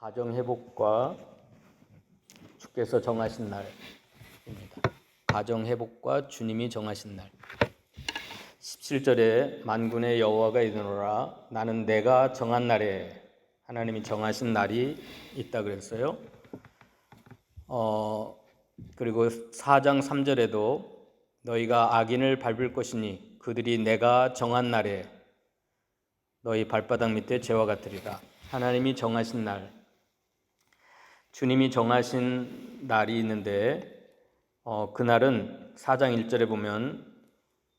가정 회복과 주께서 정하신 날입니다. 가정 회복과 주님이 정하신 날. 17절에 만군의 여호와가 이르노라 나는 내가 정한 날에, 하나님이 정하신 날이 있다 그랬어요. 그리고 4장 3절에도 너희가 악인을 밟을 것이니 그들이 내가 정한 날에 너희 발바닥 밑에 죄와 같으리라. 하나님이 정하신 날, 주님이 정하신 날이 있는데 그날은 4장 1절에 보면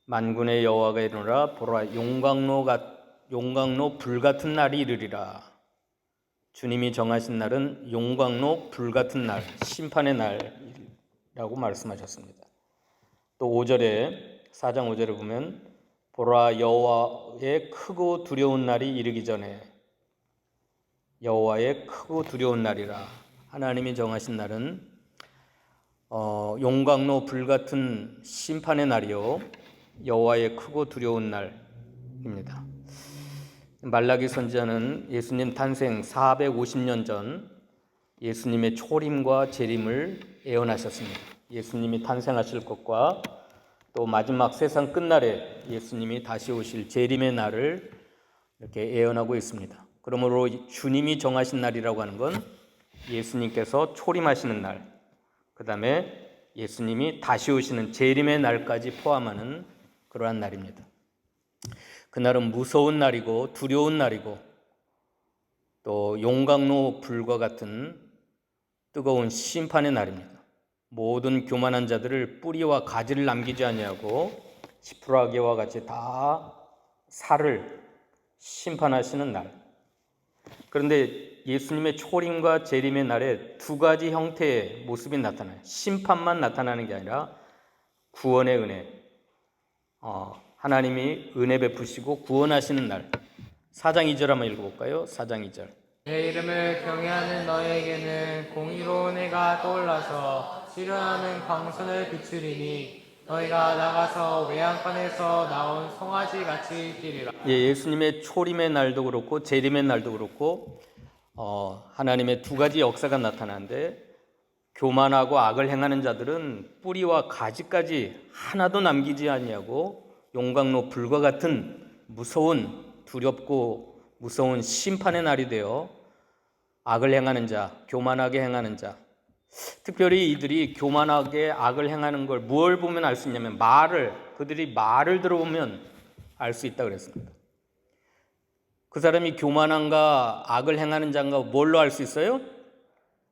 만군의 여호와가 이르노라 보라 용광로 불같은 날이 이르리라. 주님이 정하신 날은 용광로 불같은 날, 심판의 날이라고 말씀하셨습니다. 또 5절에 4장 5절에 보면 보라 여호와의 크고 두려운 날이 이르기 전에, 여호와의 크고 두려운 날이라. 하나님이 정하신 날은 용광로 불같은 심판의 날이요 여호와의 크고 두려운 날입니다. 말라기 선지자는 예수님 탄생 450년 전 예수님의 초림과 재림을 예언하셨습니다. 예수님이 탄생하실 것과 또 마지막 세상 끝날에 예수님이 다시 오실 재림의 날을 이렇게 예언하고 있습니다. 그러므로 주님이 정하신 날이라고 하는 건 예수님께서 초림하시는 날, 그 다음에 예수님이 다시 오시는 재림의 날까지 포함하는 그러한 날입니다. 그날은 무서운 날이고 두려운 날이고 또 용광로 불과 같은 뜨거운 심판의 날입니다. 모든 교만한 자들을 뿌리와 가지를 남기지 아니하고 지푸라기와 같이 다 살을 심판하시는 날. 그런데 예수님의 초림과 재림의 날에 두 가지 형태의 모습이 나타나요. 심판만 나타나는 게 아니라 구원의 은혜, 하나님이 은혜 베푸시고 구원하시는 날. 4장 2절 한번 읽어볼까요? 4장 2절. 내 이름을 경외하는 너에게는 공의로운 해가 떠올라서 시련하는 광선을 비추리니 너희가 나가서 외양간에서 나온 송아지 같이 뛰리라. 예수님의 초림의 날도 그렇고 재림의 날도 그렇고 하나님의 두 가지 역사가 나타나는데, 교만하고 악을 행하는 자들은 뿌리와 가지까지 하나도 남기지 아니하고 용광로 불과 같은 무서운, 두렵고 무서운 심판의 날이 되어 악을 행하는 자, 교만하게 행하는 자, 특별히 이들이 교만하게 악을 행하는 걸 무엇을 보면 알 수 있냐면 그들이 말을 들어보면 알 수 있다 그랬습니다. 그 사람이 교만한가 악을 행하는 자인가 뭘로 알 수 있어요?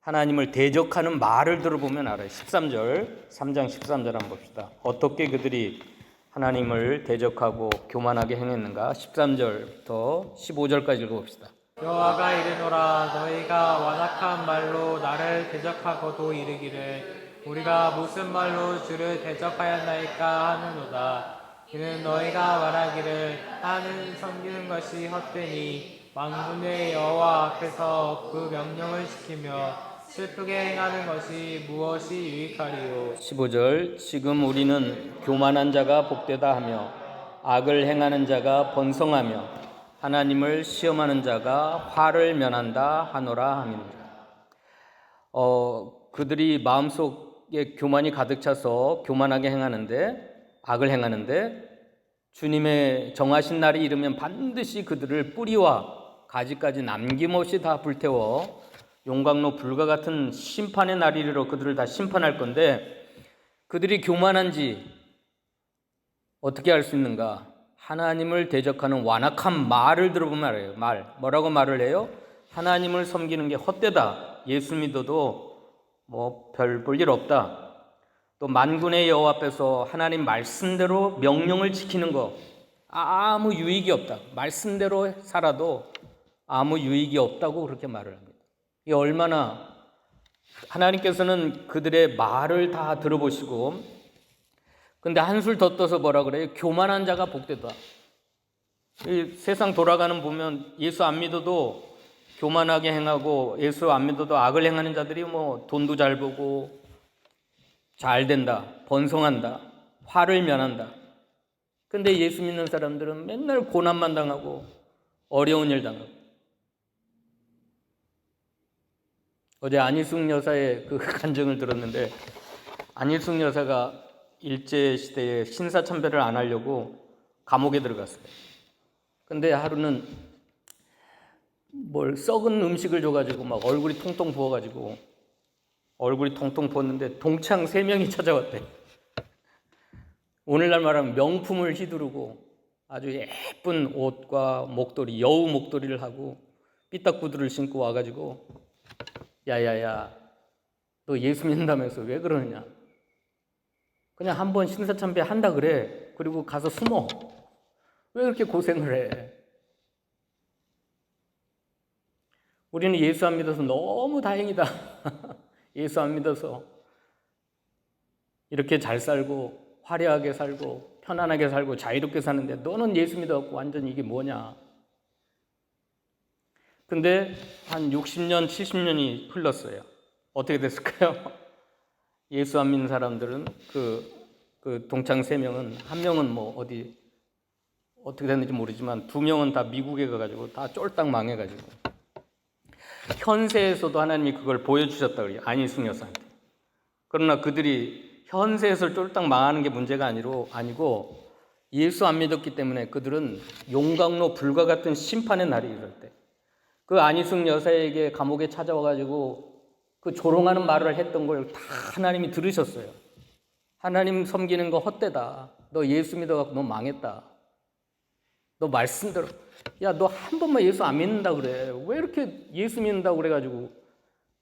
하나님을 대적하는 말을 들어보면 알아요. 13절, 3장 13절 한번 봅시다. 어떻게 그들이 하나님을 대적하고 교만하게 행했는가? 13절부터 15절까지 읽어봅시다. 여호와가 이르노라 너희가 완악한 말로 나를 대적하고도 이르기를 우리가 무슨 말로 주를 대적하였나이까 하느노다. 이는 너희가 말하기를 하나님 섬기는 것이 헛되니 만군의 여호와 앞에서 그 명령을 지키며 슬프게 행하는 것이 무엇이 유익하리요. 15절. 지금 우리는 교만한 자가 복되다 하며 악을 행하는 자가 번성하며 하나님을 시험하는 자가 화를 면한다 하노라 하미니라. 그들이 마음속에 교만이 가득 차서 교만하게 행하는데, 악을 행하는데, 주님의 정하신 날이 이르면 반드시 그들을 뿌리와 가지까지 남김없이 다 불태워 용광로 불과 같은 심판의 날이 이르러 그들을 다 심판할 건데, 그들이 교만한지 어떻게 알 수 있는가? 하나님을 대적하는 완악한 말을 들어보면 알아요. 뭐라고 말을 해요? 하나님을 섬기는 게 헛되다. 예수 믿어도 별 볼 일 없다. 또 만군의 여호와 앞에서 하나님 말씀대로 명령을 지키는 거 아무 유익이 없다. 말씀대로 살아도 아무 유익이 없다고 그렇게 말을 합니다. 이게 얼마나, 하나님께서는 그들의 말을 다 들어보시고, 근데 한술 더 떠서 뭐라 그래요? 교만한 자가 복되다. 이 세상 돌아가는 보면 예수 안 믿어도 교만하게 행하고 예수 안 믿어도 악을 행하는 자들이 돈도 잘 벌고 잘 된다, 번성한다, 화를 면한다. 근데 예수 믿는 사람들은 맨날 고난만 당하고 어려운 일 당하고. 어제 안희숙 여사의 그 간증을 들었는데, 안희숙 여사가 일제 시대에 신사참배를 안 하려고 감옥에 들어갔어요. 근데 하루는 뭘 썩은 음식을 줘가지고 막 얼굴이 통통 부어가지고 얼굴이 통통 부었는데 동창 3명이 찾아왔대. 오늘날 말하면 명품을 휘두르고 아주 예쁜 옷과 목도리, 여우 목도리를 하고 삐딱구두를 신고 와가지고, 야야야, 너 예수 믿는다면서 왜 그러느냐? 그냥 한번 신사참배 한다 그래. 그리고 가서 숨어. 왜 그렇게 고생을 해? 우리는 예수 안 믿어서 너무 다행이다. 예수 안 믿어서 이렇게 잘 살고 화려하게 살고 편안하게 살고 자유롭게 사는데, 너는 예수 믿어갖고 완전 이게 뭐냐? 근데 한 60년, 70년이 흘렀어요. 어떻게 됐을까요? 예수 안 믿는 사람들은 그 동창 3명은, 한 명은 뭐 어떻게 됐는지 모르지만 2명은 다 미국에 가가지고 다 쫄딱 망해가지고, 현세에서도 하나님이 그걸 보여주셨다 그래요. 안희숙 여사한테. 그러나 그들이 현세에서 쫄딱 망하는 게 문제가 아니고 예수 안 믿었기 때문에 그들은 용광로 불과 같은 심판의 날이 이럴 때, 그 안희숙 여사에게 감옥에 찾아와가지고 그 조롱하는 말을 했던 걸 다 하나님이 들으셨어요. 하나님 섬기는 거 헛되다. 너 예수 믿어갖고 너 망했다. 너 말씀대로, 야, 너 한 번만 예수 안 믿는다 그래. 왜 이렇게 예수 믿는다고 그래가지고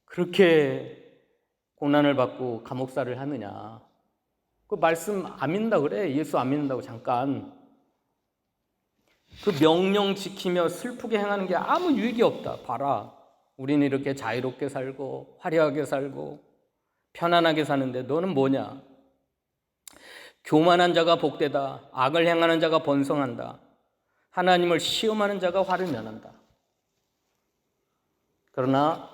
그렇게 고난을 받고 감옥살을 하느냐. 그 말씀 안 믿는다 그래. 예수 안 믿는다고 잠깐. 그 명령 지키며 슬프게 행하는 게 아무 유익이 없다. 봐라. 우리는 이렇게 자유롭게 살고 화려하게 살고 편안하게 사는데 너는 뭐냐? 교만한 자가 복되다. 악을 행하는 자가 번성한다. 하나님을 시험하는 자가 화를 면한다. 그러나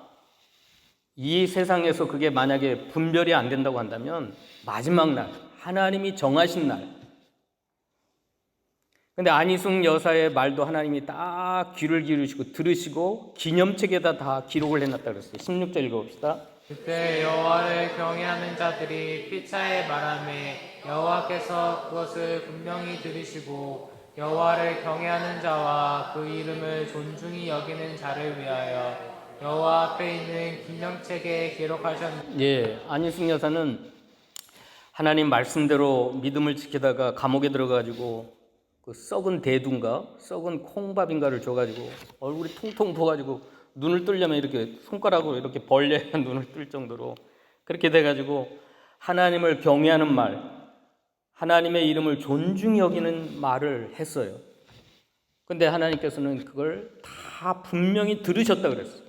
이 세상에서 그게 만약에 분별이 안 된다고 한다면 마지막 날, 하나님이 정하신 날. 근데 안희숙 여사의 말도 하나님이 딱 귀를 기울이시고 들으시고 기념책에다 다 기록을 해놨다 그랬어요. 16절 읽어봅시다. 그때 여호와를 경외하는 자들이 피차에 말하매 여호와께서 그것을 분명히 들으시고 여호와를 경외하는 자와 그 이름을 존중히 여기는 자를 위하여 여호와 앞에 있는 기념책에 기록하셨는데, 예, 안희숙 여사는 하나님 말씀대로 믿음을 지키다가 감옥에 들어가지고 그 썩은 대두인가 썩은 콩밥인가를 줘가지고 얼굴이 통통 부어가지고 눈을 뜨려면 이렇게 손가락으로 이렇게 벌려야 눈을 뜰 정도로 그렇게 돼가지고 하나님을 경외하는 말, 하나님의 이름을 존중히 여기는 말을 했어요. 근데 하나님께서는 그걸 다 분명히 들으셨다 그랬어요.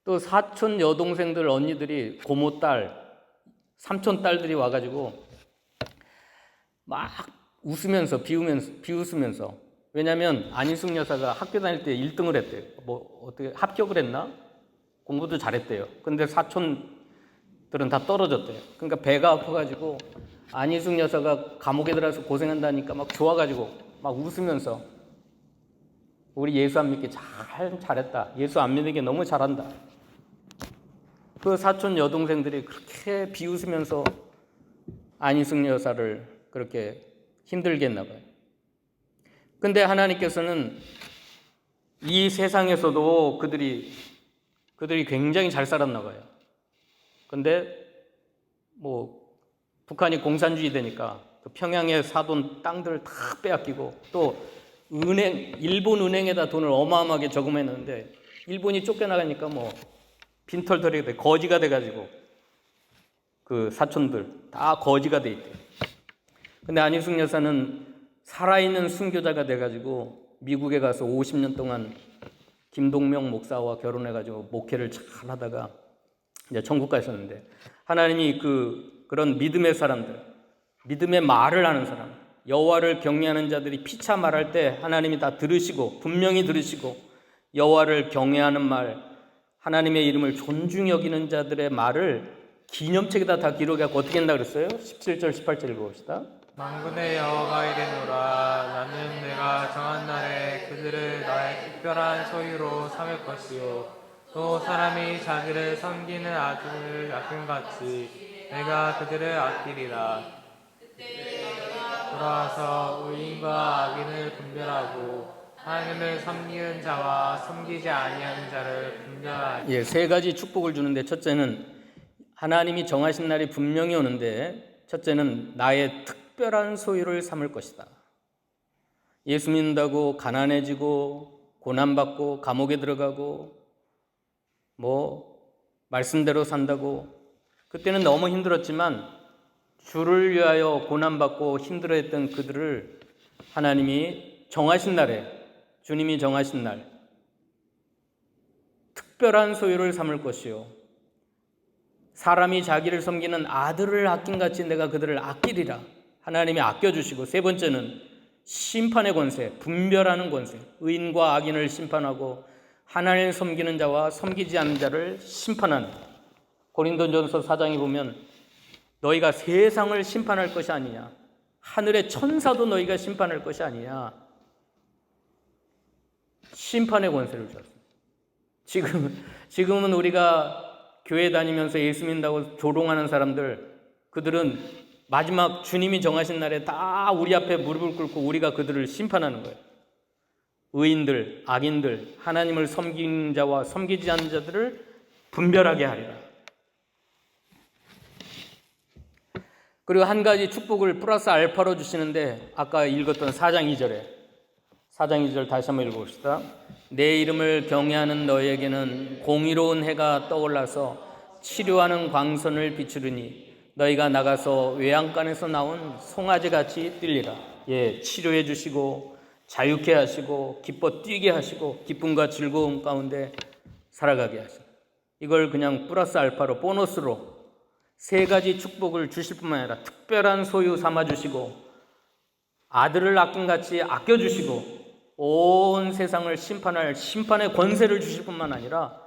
또 사촌 여동생들, 언니들이, 고모 딸, 삼촌 딸들이 와가지고 막 웃으면서 비웃으면서, 왜냐하면 안희숙 여사가 학교 다닐 때 1등을 했대요. 뭐 어떻게 합격을 했나? 공부도 잘했대요. 근데 사촌들은 다 떨어졌대요. 그러니까 배가 아파가지고 안희숙 여사가 감옥에 들어가서 고생한다니까 막 좋아가지고 막 웃으면서, 우리 예수 안 믿게 잘했다. 예수 안 믿는 게 너무 잘한다. 그 사촌 여동생들이 그렇게 비웃으면서 안희숙 여사를 그렇게 힘들게 했나 봐요. 근데 하나님께서는 이 세상에서도 그들이 굉장히 잘 살았나 봐요. 근데 뭐 북한이 공산주의 되니까 그 평양에 사돈 땅들을 다 빼앗기고, 또 일본 은행에다 돈을 어마어마하게 저금했는데 일본이 쫓겨나가니까 뭐 빈털터리가 돼, 거지가 돼가지고 그 사촌들 다 거지가 돼 있대요. 근데 안희숙 여사는 살아있는 순교자가 돼가지고 미국에 가서 50년 동안 김동명 목사와 결혼해가지고 목회를 잘 하다가 이제 천국 가셨는데, 하나님이 그런 믿음의 사람들, 믿음의 말을 하는 사람, 여호와를 경외하는 자들이 피차 말할 때 하나님이 다 들으시고 분명히 들으시고, 여호와를 경외하는 말, 하나님의 이름을 존중히 여기는 자들의 말을 기념책에다 다 기록하고 어떻게 한다 그랬어요? 17절 18절 읽어봅시다. 만군의 여호와가 이르노라. 나는 내가 정한 날에 그들을 나의 특별한 소유로 삼을 것이요 또 사람이 자기를 섬기는 아들을 아낌같이 내가 그들을 아끼리라. 돌아와서 의인과 악인을 분별하고 하나님을 섬기는 자와 섬기지 아니하는 자를 분별하리. 예, 세 가지 축복을 주는데 첫째는 하나님이 정하신 날이 분명히 오는데 첫째는 나의 특별한 소유를 삼을 것이다. 예수 믿는다고 가난해지고 고난받고 감옥에 들어가고 말씀대로 산다고 그때는 너무 힘들었지만 주를 위하여 고난받고 힘들어했던 그들을 하나님이 정하신 날에 주님이 정하신 날 특별한 소유를 삼을 것이요 사람이 자기를 섬기는 아들을 아낀같이 내가 그들을 아끼리라. 하나님이 아껴주시고 세 번째는 심판의 권세, 분별하는 권세, 의인과 악인을 심판하고 하나님을 섬기는 자와 섬기지 않는 자를 심판하는. 고린도전서 4장에 보면 너희가 세상을 심판할 것이 아니냐, 하늘의 천사도 너희가 심판할 것이 아니냐, 심판의 권세를 주었습니다. 지금은 우리가 교회 다니면서 예수 믿는다고 조롱하는 사람들, 그들은 마지막 주님이 정하신 날에 다 우리 앞에 무릎을 꿇고 우리가 그들을 심판하는 거예요. 의인들, 악인들, 하나님을 섬기는 자와 섬기지 않는 자들을 분별하게 하리라. 그리고 한 가지 축복을 플러스 알파로 주시는데 아까 읽었던 4장 2절 다시 한번 읽어봅시다. 내 이름을 경외하는 너희에게는 공의로운 해가 떠올라서 치료하는 광선을 비추르니 너희가 나가서 외양간에서 나온 송아지같이 뛸리라. 예, 치료해 주시고 자유케 하시고 기뻐 뛰게 하시고 기쁨과 즐거움 가운데 살아가게 하시고 이걸 그냥 플러스 알파로 보너스로 세 가지 축복을 주실 뿐만 아니라 특별한 소유 삼아 주시고 아들을 아낌같이 아껴주시고 온 세상을 심판할 심판의 권세를 주실 뿐만 아니라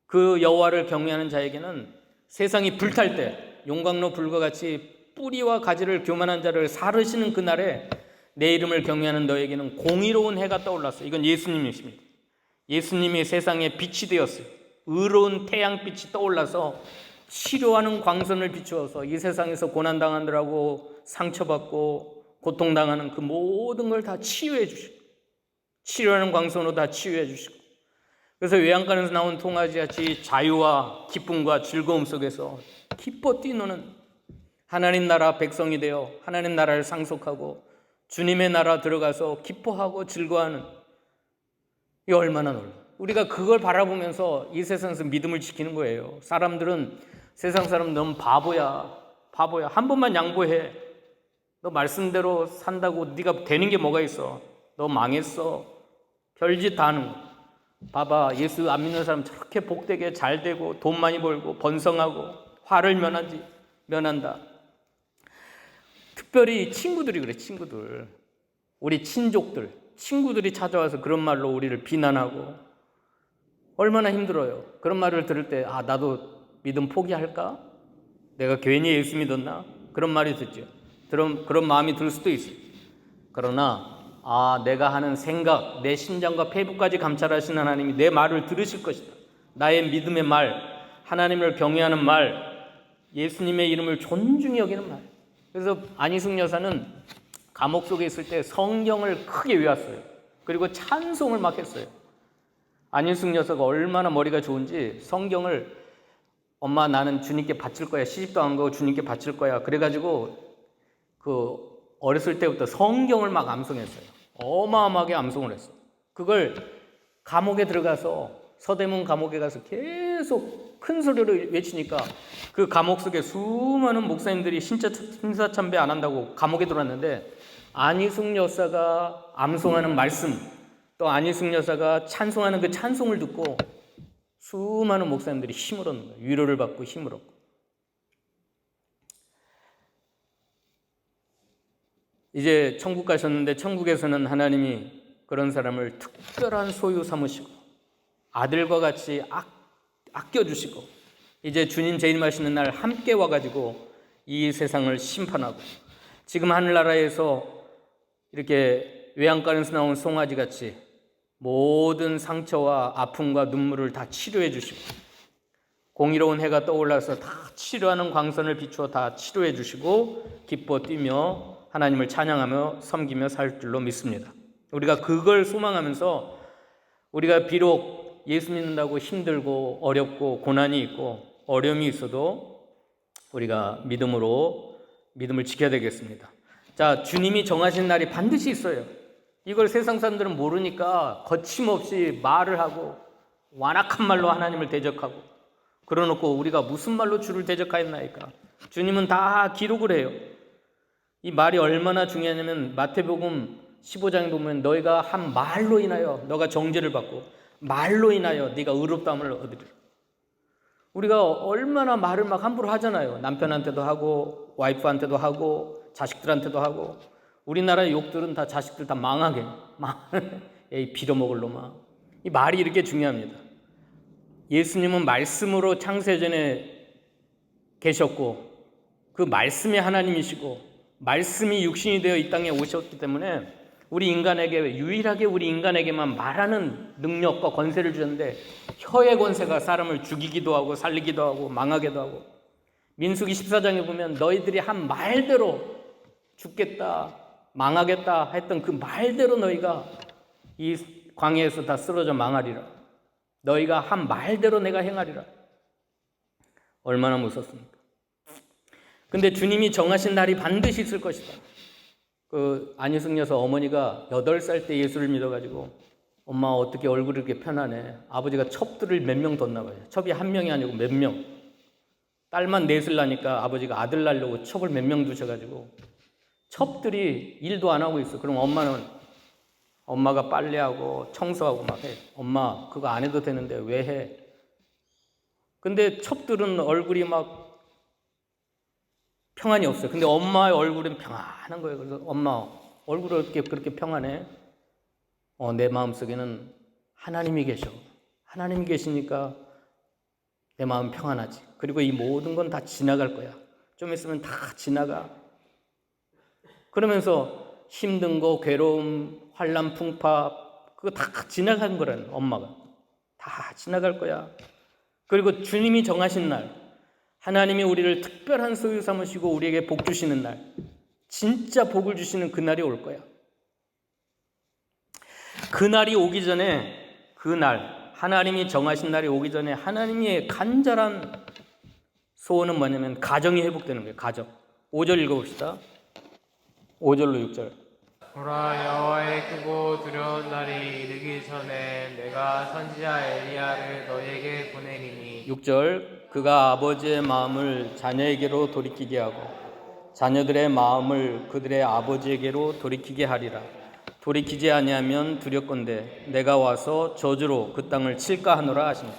그 여호와를 경외하는 자에게는 세상이 불탈 때 용광로 불과 같이 뿌리와 가지를 교만한 자를 사르시는 그날에 내 이름을 경외하는 너에게는 공의로운 해가 떠올랐어. 이건 예수님이십니다. 예수님이 세상에 빛이 되었어요. 의로운 태양빛이 떠올라서 치료하는 광선을 비추어서 이 세상에서 고난당하느라고 상처받고 고통당하는 그 모든 걸 다 치유해 주시고 치료하는 광선으로 다 치유해 주시고 그래서 외양간에서 나온 송아지같이 자유와 기쁨과 즐거움 속에서 기뻐 뛰노는 하나님 나라 백성이 되어 하나님 나라를 상속하고 주님의 나라 들어가서 기뻐하고 즐거워하는 이 얼마나 놀라. 우리가 그걸 바라보면서 이 세상에서 믿음을 지키는 거예요. 사람들은 세상 사람 너무 바보야. 한 번만 양보해. 너 말씀대로 산다고 네가 되는 게 뭐가 있어. 너 망했어. 별짓 다 하는 거. 봐봐, 예수 안 믿는 사람 저렇게 복되게 잘 되고 돈 많이 벌고 번성하고 화를 면한다. 특별히 친구들이 그래. 친구들, 우리 친구들이 찾아와서 그런 말로 우리를 비난하고 얼마나 힘들어요. 그런 말을 들을 때 나도 믿음 포기할까? 내가 괜히 예수 믿었나? 그런 말이 듣죠. 그런 마음이 들 수도 있어요. 그러나 내가 하는 생각, 내 심장과 폐부까지 감찰하시는 하나님이 내 말을 들으실 것이다. 나의 믿음의 말, 하나님을 경외하는 말, 예수님의 이름을 존중히 여기는 말. 그래서 안희숙 여사는 감옥 속에 있을 때 성경을 크게 외웠어요. 그리고 찬송을 막 했어요. 안희숙 여사가 얼마나 머리가 좋은지 성경을 엄마 나는 주님께 바칠 거야. 시집도 안 가고 주님께 바칠 거야. 그래가지고 어렸을 때부터 성경을 막 암송했어요. 어마어마하게 암송을 했어. 그걸 감옥에 들어가서 서대문 감옥에 가서 계속 큰 소리로 외치니까 그 감옥 속에 수많은 목사님들이 심사참배 안 한다고 감옥에 들어왔는데 안희숙 여사가 암송하는 말씀 또 안희숙 여사가 찬송하는 그 찬송을 듣고 수많은 목사님들이 힘을 얻는 거예요. 위로를 받고 힘을 얻고. 이제 천국 가셨는데 천국에서는 하나님이 그런 사람을 특별한 소유 삼으시고 아들과 같이 아껴주시고 이제 주님 재림하시는 날 함께 와가지고 이 세상을 심판하고 지금 하늘나라에서 이렇게 외양간에서 나온 송아지같이 모든 상처와 아픔과 눈물을 다 치료해 주시고, 공의로운 해가 떠올라서 다 치료하는 광선을 비추어 다 치료해 주시고, 기뻐 뛰며 하나님을 찬양하며 섬기며 살 줄로 믿습니다. 우리가 그걸 소망하면서, 우리가 비록 예수 믿는다고 힘들고 어렵고 고난이 있고 어려움이 있어도 우리가 믿음을 지켜야 되겠습니다. 자, 주님이 정하신 날이 반드시 있어요. 이걸 세상 사람들은 모르니까 거침없이 말을 하고 완악한 말로 하나님을 대적하고, 그러놓고 우리가 무슨 말로 주를 대적하였나이까. 주님은 다 기록을 해요. 이 말이 얼마나 중요하냐면 마태복음 15장에 보면 너희가 한 말로 인하여 너가 정죄를 받고 말로 인하여 네가 의롭다함을 얻으리라. 우리가 얼마나 말을 막 함부로 하잖아요. 남편한테도 하고 와이프한테도 하고 자식들한테도 하고. 우리나라 욕들은 다 자식들 다 망하게 에이 빌어먹을 놈아. 이 말이 이렇게 중요합니다. 예수님은 말씀으로 창세전에 계셨고 그 말씀이 하나님이시고 말씀이 육신이 되어 이 땅에 오셨기 때문에 유일하게 우리 인간에게만 말하는 능력과 권세를 주셨는데, 혀의 권세가 사람을 죽이기도 하고 살리기도 하고 망하기도 하고. 민수기 14장에 보면 너희들이 한 말대로 죽겠다 망하겠다 했던 그 말대로 너희가 이 광야에서 다 쓰러져 망하리라. 너희가 한 말대로 내가 행하리라. 얼마나 무섭습니까? 근데 주님이 정하신 날이 반드시 있을 것이다. 그 안희숙 여사 어머니가 8살 때 예수를 믿어가지고, 엄마 어떻게 얼굴이 이렇게 편하네. 아버지가 첩들을 몇 명 뒀나 봐요. 첩이 한 명이 아니고 몇 명. 딸만 넷을 낳으니까 아버지가 아들 낳으려고 첩을 몇 명 두셔가지고 첩들이 일도 안 하고 있어. 그럼 엄마가 빨래하고 청소하고 막 해. 엄마 그거 안 해도 되는데 왜 해? 근데 첩들은 얼굴이 막 평안이 없어요. 근데 엄마의 얼굴은 평안한 거예요. 그래서 엄마 얼굴이 어떻게 그렇게 평안해? 내 마음속에는 하나님이 계셔. 하나님이 계시니까 내 마음 평안하지. 그리고 이 모든 건 다 지나갈 거야. 좀 있으면 다 지나가. 그러면서 힘든 거, 괴로움, 환난, 풍파 그거 다 지나간 거라는, 엄마가 다 지나갈 거야. 그리고 주님이 정하신 날, 하나님이 우리를 특별한 소유 삼으시고 우리에게 복 주시는 날, 진짜 복을 주시는 그날이 올 거야. 그날이 오기 전에, 그날 하나님이 정하신 날이 오기 전에 하나님의 간절한 소원은 뭐냐면 가정이 회복되는 거예요. 가정. 5절 읽어봅시다. 5절로 6절. 보라, 여호와의 크고 두려운 날이 이르기 전에 내가 선지자 엘리야를 너에게 보내리니. 6절. 그가 아버지의 마음을 자녀에게로 돌이키게 하고 자녀들의 마음을 그들의 아버지에게로 돌이키게 하리라. 돌이키지 아니하면 두렵건대 내가 와서 저주로 그 땅을 칠까 하노라 하십니다.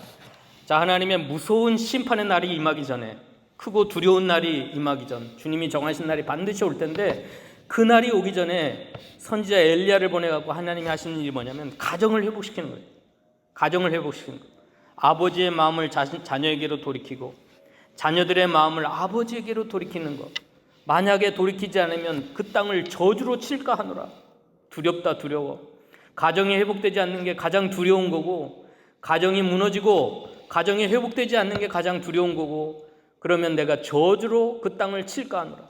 자, 하나님의 무서운 심판의 날이 임하기 전에, 크고 두려운 날이 임하기 전, 주님이 정하신 날이 반드시 올 텐데, 그 날이 오기 전에 선지자 엘리야를 보내갖고 하나님이 하시는 일이 뭐냐면 가정을 회복시키는 거예요. 가정을 회복시키는 거예요. 아버지의 마음을 자녀에게로 돌이키고 자녀들의 마음을 아버지에게로 돌이키는 것. 만약에 돌이키지 않으면 그 땅을 저주로 칠까 하노라. 두렵다, 두려워. 가정이 회복되지 않는 게 가장 두려운 거고, 가정이 무너지고 가정이 회복되지 않는 게 가장 두려운 거고, 그러면 내가 저주로 그 땅을 칠까 하노라.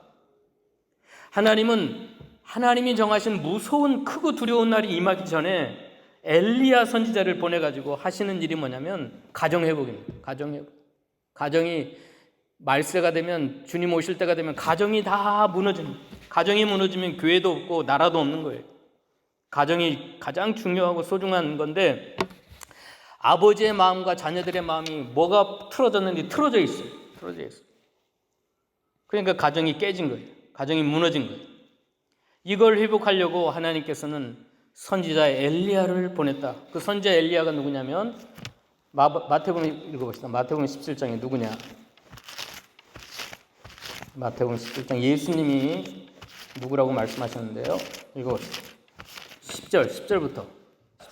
하나님은 하나님이 정하신 무서운 크고 두려운 날이 임하기 전에 엘리야 선지자를 보내가지고 하시는 일이 뭐냐면 가정회복입니다. 가정회복. 가정이 말세가 되면, 주님 오실 때가 되면 가정이 다 무너집니다. 가정이 무너지면 교회도 없고 나라도 없는 거예요. 가정이 가장 중요하고 소중한 건데, 아버지의 마음과 자녀들의 마음이 뭐가 틀어졌는지 틀어져 있어요. 틀어져 있어요. 그러니까 가정이 깨진 거예요. 가정이 무너진 거예요. 이걸 회복하려고 하나님께서는 선지자 엘리야를 보냈다. 그 선지자 엘리야가 누구냐면 마태복음 읽어봅시다. 마태복음 17장에 누구냐? 마태복음 17장 예수님이 누구라고 말씀하셨는데요. 읽어봅시다. 10절부터.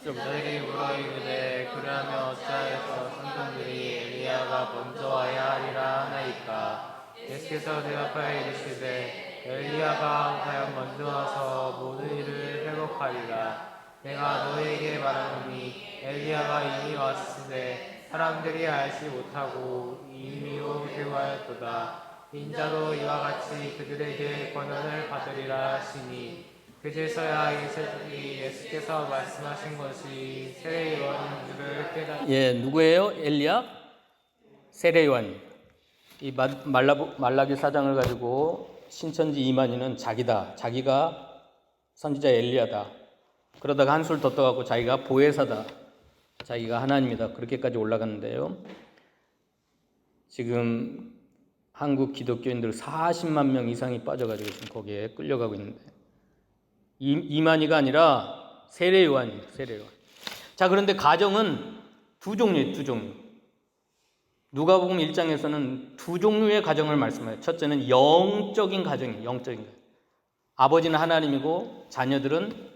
너희들이 물어 이르되 그러하면 어찌하여서 선생들이 엘리야가 먼저 와야 하리라 하나이까. 예수께서 대답하여 이르시되 엘리야가 과연 먼저 와서 모든 일을 회복하리라. 내가 너에게 말하노니 엘리야가 이미 왔으되 사람들이 알지 못하고 임의로 대우하였도다. 인자도 이와 같이 그들에게 권한을 받으리라 하시니 그제서야 이세돌이 예수께서 말씀하신 것이 세례요한인 줄을 깨닫. 예, 누구예요? 엘리야? 세례요한입니다. 이 말라기 사장을 가지고 신천지 이만희는 자기다. 자기가 선지자 엘리야다. 그러다가 한술 더 떠갖고 자기가 보혜사다. 자기가 하나님이다. 그렇게까지 올라갔는데요. 지금 한국 기독교인들 40만 명 이상이 빠져가지고 지금 거기에 끌려가고 있는데 이만희가 아니라 세례요한이에요. 세례요한. 자, 그런데 가정은 두 종류예요. 두 종류. 누가복음 1장에서는 두 종류의 가정을 말씀해요. 첫째는 영적인 가정이에요. 영적인 가정. 아버지는 하나님이고 자녀들은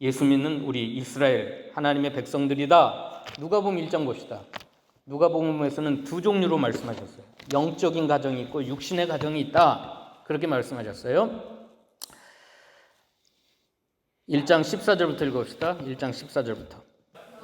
예수 믿는 우리 이스라엘 하나님의 백성들이다. 누가복음 1장 봅시다. 누가복음에서는 두 종류로 말씀하셨어요. 영적인 가정이 있고 육신의 가정이 있다. 그렇게 말씀하셨어요. 1장 14절부터 읽어봅시다. 1장 14절부터.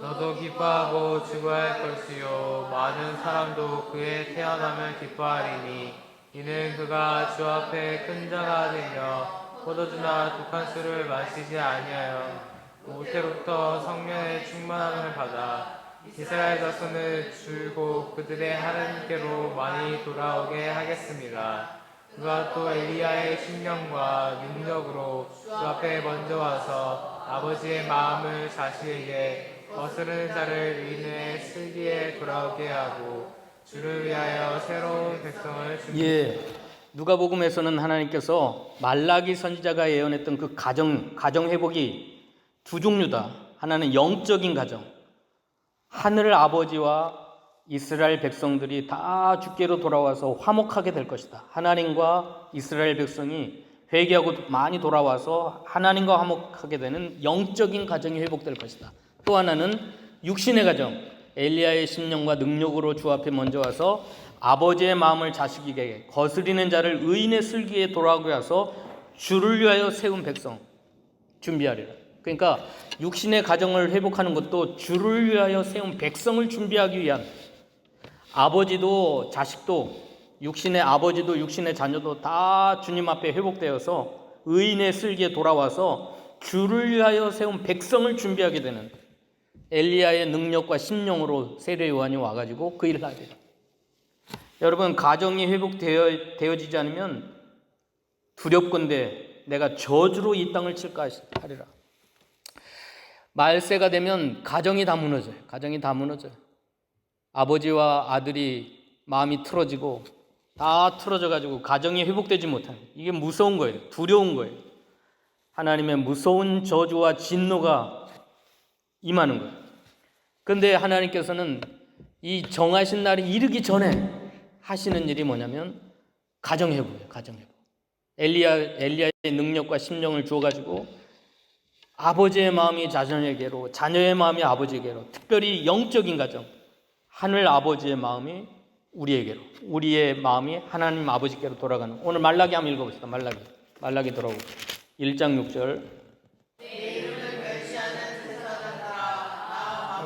너도 기뻐하고 즐거워할 것이요 많은 사람도 그의 태어나면 기뻐하리니 이는 그가 주 앞에 큰 자가 되며 포도주나 독한 술을 마시지 아니하여 모태로부터 성령의 충만함을 받아 이스라엘 자손을 줄고 그들의 하나님께로 많이 돌아오게 하겠습니다. 그가 또 엘리야의 심령과 능력으로 주 앞에 먼저 와서 아버지의 마음을 자식에게 거스르는 자를 의인의 슬기에 돌아오게 하고 주를 위하여 새로운 백성을 준비. 예, 누가복음에서는 하나님께서 말라기 선지자가 예언했던 그 가정 회복이 두 종류다. 하나는 영적인 가정. 하늘 아버지와 이스라엘 백성들이 다 주께로 돌아와서 화목하게 될 것이다. 하나님과 이스라엘 백성이 회개하고 많이 돌아와서 하나님과 화목하게 되는 영적인 가정이 회복될 것이다. 또 하나는 육신의 가정. 엘리야의 심령과 능력으로 주 앞에 먼저 와서 아버지의 마음을 자식에게 거스리는 자를 의인의 슬기에 돌아오게 해서 주를 위하여 세운 백성 준비하리라. 그러니까 육신의 가정을 회복하는 것도 주를 위하여 세운 백성을 준비하기 위한, 아버지도 자식도 육신의 아버지도 육신의 자녀도 다 주님 앞에 회복되어서 의인의 슬기에 돌아와서 주를 위하여 세운 백성을 준비하게 되는 엘리야의 능력과 심령으로 세례 요한이 와가지고 그 일을 하게 돼요. 여러분, 가정이 회복되어지지 않으면 두렵건대 내가 저주로 이 땅을 칠까 하리라. 말세가 되면 가정이 다 무너져요. 가정이 다 무너져요. 아버지와 아들이 마음이 틀어지고 다 틀어져가지고 가정이 회복되지 못하는, 이게 무서운 거예요. 두려운 거예요. 하나님의 무서운 저주와 진노가 임하는 거예요. 그런데 하나님께서는 이 정하신 날이 이르기 전에 하시는 일이 뭐냐면 가정회복이에요. 가정회복. 엘리야의 능력과 심령을 주어가지고 아버지의 마음이 자녀에게로, 자녀의 마음이 아버지에게로, 특별히 영적인 가정, 하늘 아버지의 마음이 우리에게로, 우리의 마음이 하나님 아버지께로 돌아가는. 오늘 말라기 한번 읽어봅시다. 말라기 돌아오고 1장 6절.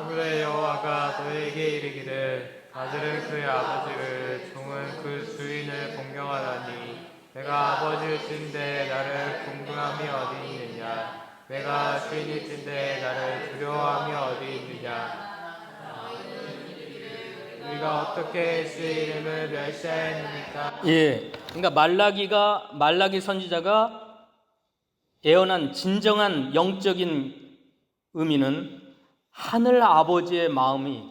그의 여호와가 너에게 이르기를 아들은 그의 아버지를 종은 그 주인을 공경하다니 내가 아버지일진데 나를 궁금함이 어디 있느냐 내가 주인일진데 나를 두려워함이 어디 있느냐. 우리가 어떻게 주의 이름을 멸시하였느니까. 예, 그러니까 말라기 선지자가 예언한 진정한 영적인 의미는 하늘 아버지의 마음이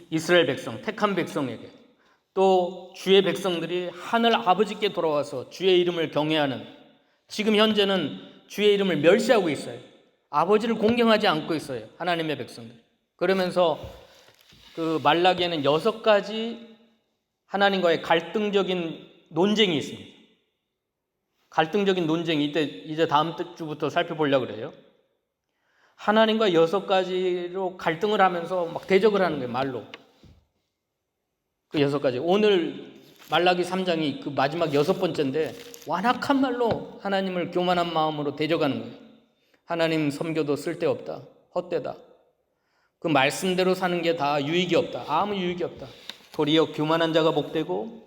이스라엘 백성, 택한 백성에게, 또 주의 백성들이 하늘 아버지께 돌아와서 주의 이름을 경외하는, 지금 현재는 주의 이름을 멸시하고 있어요. 아버지를 공경하지 않고 있어요. 하나님의 백성들. 그러면서 그 말라기에는 6가지 하나님과의 갈등적인 논쟁이 있습니다. 갈등적인 논쟁이 이제 다음 주부터 살펴보려고 그래요. 하나님과 6가지로 갈등을 하면서 막 대적을 하는 거예요. 말로. 그 6가지. 오늘 말라기 3장이 그 마지막 6번째인데 완악한 말로 하나님을 교만한 마음으로 대적하는 거예요. 하나님 섬겨도 쓸데없다. 헛되다. 그 말씀대로 사는 게 다 유익이 없다. 아무 유익이 없다. 도리어 교만한 자가 복되고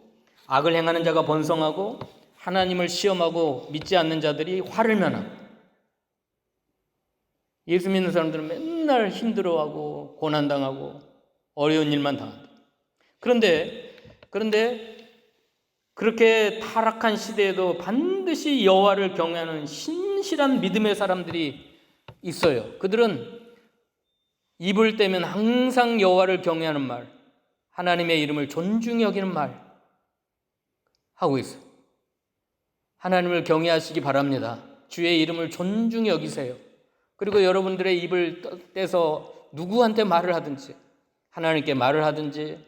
악을 행하는 자가 번성하고 하나님을 시험하고 믿지 않는 자들이 화를 면함. 예수 믿는 사람들은 맨날 힘들어하고 고난당하고 어려운 일만 당한다. 그런데 그렇게 타락한 시대에도 반드시 여호와를 경외하는 신실한 믿음의 사람들이 있어요. 그들은 입을 떼면 항상 여호와를 경외하는 말, 하나님의 이름을 존중히 여기는 말 하고 있어요. 하나님을 경외하시기 바랍니다. 주의 이름을 존중히 여기세요. 그리고 여러분들의 입을 떼서 누구한테 말을 하든지, 하나님께 말을 하든지,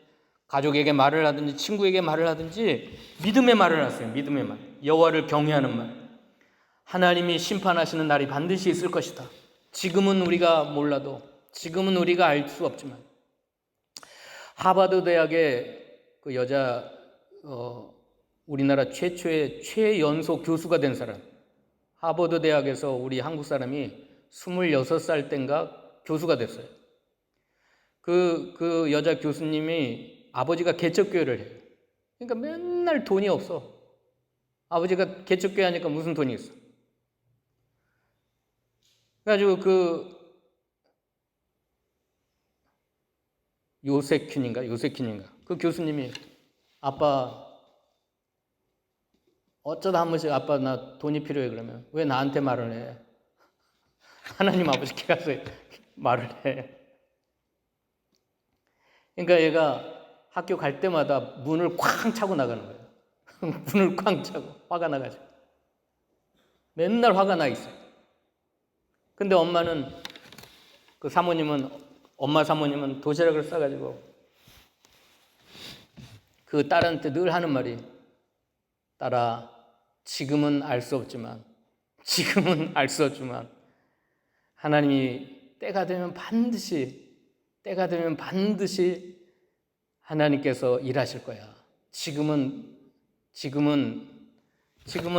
가족에게 말을 하든지, 친구에게 말을 하든지 믿음의 말을 하세요. 믿음의 말, 여호와를 경외하는 말. 하나님이 심판하시는 날이 반드시 있을 것이다. 지금은 우리가 몰라도, 지금은 우리가 알 수 없지만, 하버드 대학의 그 여자 우리나라 최초의 최연소 교수가 된 사람, 하버드 대학에서 우리 한국 사람이 26살 땐가 교수가 됐어요. 그 여자 교수님이 아버지가 개척교회를 해요. 그러니까 맨날 돈이 없어. 아버지가 개척교회 하니까 무슨 돈이 있어. 그래가지고 요세킨인가 그 교수님이 아빠 어쩌다 한 번씩 아빠 나 돈이 필요해 그러면 왜 나한테 말을 해? 하나님 아버지께 가서 말을 해. 그러니까 얘가 학교 갈 때마다 문을 쾅 차고 나가는 거예요. 문을 쾅 차고 화가 나가지고 맨날 화가 나 있어요. 근데 엄마 사모님은 도시락을 싸가지고 그 딸한테 늘 하는 말이, 딸아, 지금은 알 수 없지만 하나님이 때가 되면 반드시 하나님께서 일하실 거야. 지금은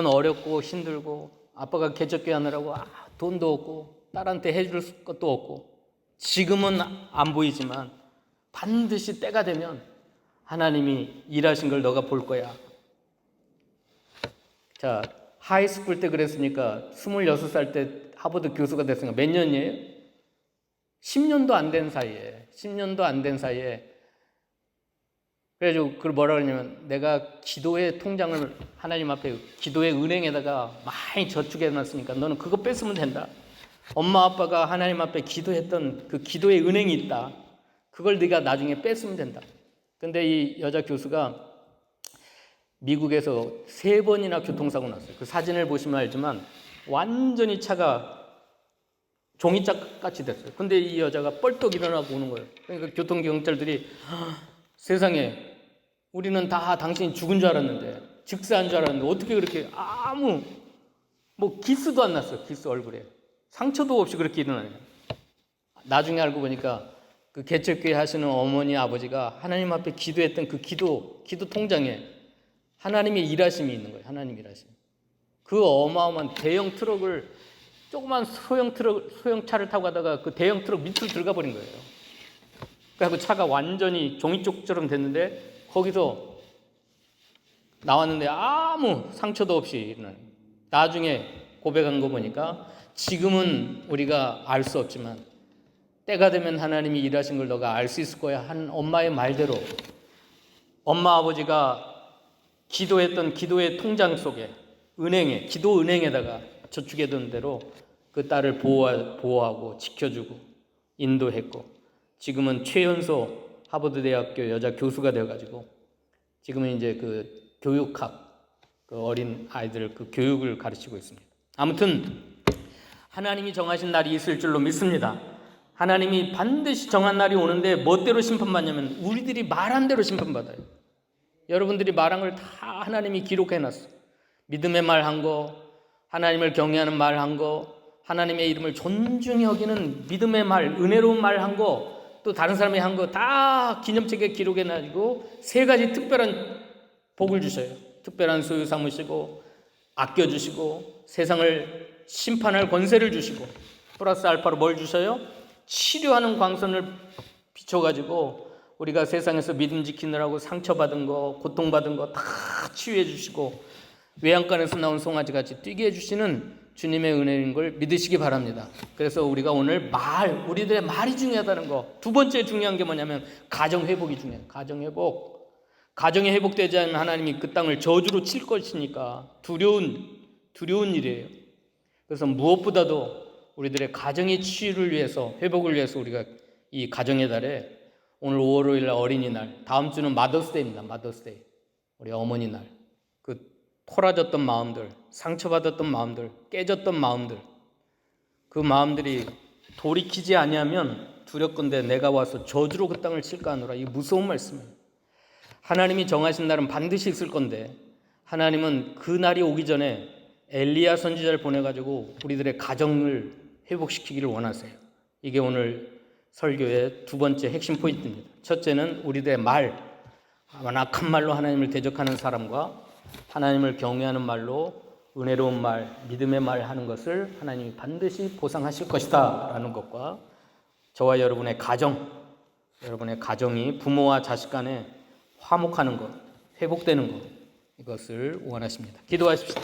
어렵고 힘들고 아빠가 개척교회 하느라고 돈도 없고 딸한테 해줄 것도 없고 지금은 안 보이지만 반드시 때가 되면 하나님이 일하신 걸 너가 볼 거야. 자, 하이스쿨 때 그랬으니까 26살 때 하버드 교수가 됐으니까 몇 년이에요? 10년도 안 된 사이에 그래가지고 그걸 뭐라 그러냐면, 내가 기도의 통장을 하나님 앞에 기도의 은행에다가 많이 저축해놨으니까 너는 그거 뺐으면 된다. 엄마 아빠가 하나님 앞에 기도했던 그 기도의 은행이 있다. 그걸 네가 나중에 뺐으면 된다. 근데 이 여자 교수가 미국에서 3번이나 교통사고 났어요. 그 사진을 보시면 알지만 완전히 차가 종이짝같이 됐어요. 근데 이 여자가 뻘떡 일어나고 오는 거예요. 그러니까 교통경찰들이 세상에 우리는 다 당신이 죽은 줄 알았는데, 즉사한 줄 알았는데 어떻게 그렇게 아무 기스도 안 났어요. 기스 얼굴에 상처도 없이 그렇게 일어나요. 나중에 알고 보니까 그 개척교회 하시는 어머니 아버지가 하나님 앞에 기도했던 그 기도 통장에 하나님의 일하심이 있는 거예요. 하나님 일하심. 그 어마어마한 대형 트럭을, 조그만 소형차를 타고 가다가 그 대형 트럭 밑으로 들어가 버린 거예요. 그래서 차가 완전히 종이쪽처럼 됐는데 거기서 나왔는데 아무 상처도 없이 일어나요. 나중에 고백한 거 보니까 지금은 우리가 알 수 없지만 때가 되면 하나님이 일하신 걸 너가 알 수 있을 거야 한 엄마의 말대로 엄마 아버지가 기도했던 기도의 통장 속에 기도 은행에다가 저축해둔 대로 그 딸을 보호하고 지켜주고 인도했고, 지금은 최연소 하버드 대학교 여자 교수가 되어가지고 지금은 이제 그 교육학, 그 어린 아이들 그 교육을 가르치고 있습니다. 아무튼 하나님이 정하신 날이 있을 줄로 믿습니다. 하나님이 반드시 정한 날이 오는데 멋대로 심판받냐면 우리들이 말한 대로 심판받아요. 여러분들이 말한 걸 다 하나님이 기록해놨어. 믿음의 말 한 거, 하나님을 경외하는 말 한 거, 하나님의 이름을 존중히 여기는 믿음의 말, 은혜로운 말 한 거, 또 다른 사람이 한 거 다 기념책에 기록해놔가지고 3가지 특별한 복을 주셔요. 특별한 소유 삼으시고 아껴주시고 세상을 심판할 권세를 주시고 플러스 알파로 뭘 주셔요? 치료하는 광선을 비춰가지고 우리가 세상에서 믿음 지키느라고 상처받은 거, 고통받은 거 다 치유해 주시고 외양간에서 나온 송아지같이 뛰게 해주시는 주님의 은혜인 걸 믿으시기 바랍니다. 그래서 우리가 오늘 우리들의 말이 중요하다는 거. 두 번째 중요한 게 뭐냐면 가정 회복이 중요해요. 가정 회복. 가정이 회복되지 않으면 하나님이 그 땅을 저주로 칠 것이니까 두려운 일이에요. 그래서 무엇보다도 우리들의 가정의 치유를 위해서, 회복을 위해서 우리가 이 가정의 달에 오늘 5월 5일 날 어린이날, 다음 주는 마더스데이입니다. 마더스데이. 우리 어머니 날. 그 토라졌던 마음들, 상처받았던 마음들, 깨졌던 마음들, 그 마음들이 돌이키지 아니하면 두렵건대 내가 와서 저주로 그 땅을 칠까 하노라. 이 무서운 말씀이에요. 하나님이 정하신 날은 반드시 있을 건데 하나님은 그 날이 오기 전에 엘리야 선지자를 보내가지고 우리들의 가정을 회복시키기를 원하세요. 이게 오늘 설교의 두 번째 핵심 포인트입니다. 첫째는 우리들의 완악한 말로 하나님을 대적하는 사람과 하나님을 경외하는 말로 은혜로운 말, 믿음의 말 하는 것을 하나님이 반드시 보상하실 것이다 라는 것과 저와 여러분의 가정이 부모와 자식 간에 화목하는 것, 회복되는 것, 이것을 원하십니다. 기도하십시다.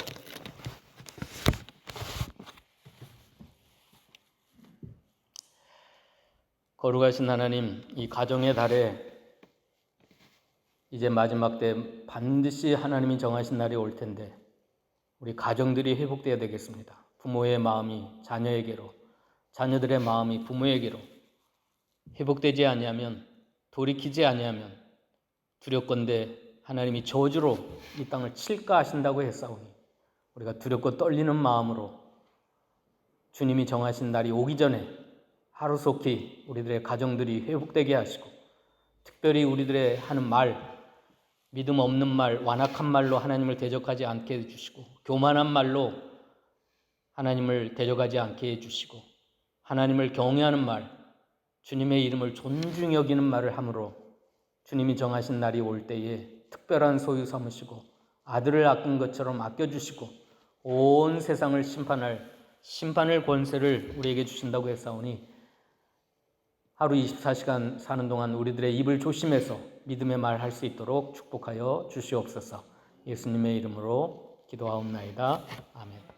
거룩하신 하나님, 이 가정의 달에 이제 마지막 때 반드시 하나님이 정하신 날이 올 텐데 우리 가정들이 회복되어야 되겠습니다. 부모의 마음이 자녀에게로, 자녀들의 마음이 부모에게로 회복되지 아니하면, 돌이키지 아니하면 두렵건대 하나님이 저주로 이 땅을 칠까 하신다고 했사오니 우리가 두렵고 떨리는 마음으로 주님이 정하신 날이 오기 전에 하루속히 우리들의 가정들이 회복되게 하시고 특별히 우리들의 하는 말, 믿음 없는 말, 완악한 말로 하나님을 대적하지 않게 해주시고 교만한 말로 하나님을 대적하지 않게 해주시고 하나님을 경외하는 말, 주님의 이름을 존중히 여기는 말을 함으로 주님이 정하신 날이 올 때에 특별한 소유 삼으시고 아들을 아낀 것처럼 아껴주시고 온 세상을 심판의 권세를 우리에게 주신다고 했사오니 하루 24시간 사는 동안 우리들의 입을 조심해서 믿음의 말 할 수 있도록 축복하여 주시옵소서. 예수님의 이름으로 기도하옵나이다. 아멘.